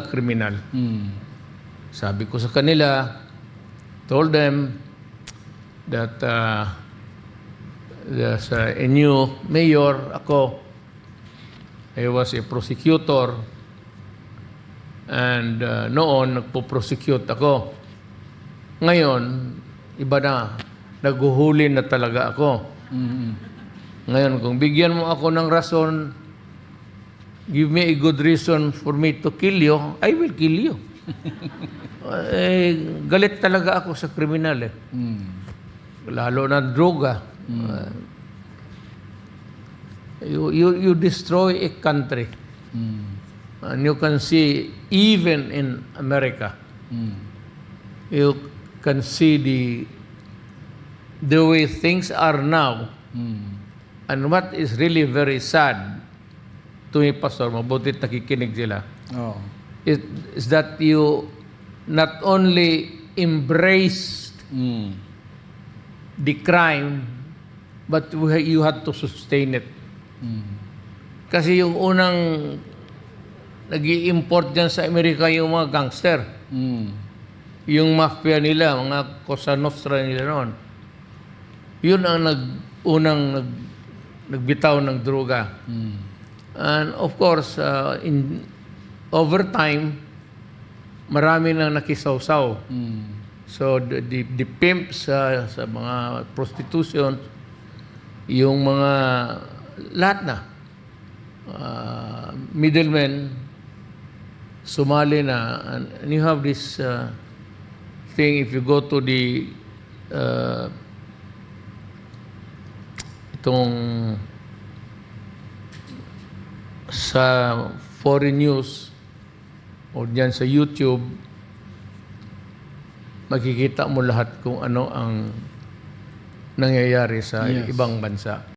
kriminal. Sabi ko sa kanila, told them that there's a new mayor. Ako, I was a prosecutor, and noon nagpo-prosecute ako. Ngayon, iba na, naghuhuli na talaga ako. Ngayon, kung bigyan mo ako ng rason, give me a good reason for me to kill you, I will kill you. Galit talaga ako sa kriminal eh. Lalo na droga. You destroy a country. And you can see, even in America, you can see the way things are now. And what is really very sad to me, Pastor, mabutit nakikinig sila, is that you not only embraced the crime, but you had to sustain it. Kasi yung unang nag-i-import dyan sa Amerika yung mga gangster. Yung mafia nila, mga Cosa Nostra nila noon. Yun ang unang nagbitaw ng droga. And of course, over time, marami nang nakisawsaw. So the pimps sa mga prostitution, yung mga lahat na, middlemen, sumali na. And you have this thing, if you go to the itong sa foreign news o diyan sa YouTube, makikita mo lahat kung ano ang nangyayari sa ibang bansa.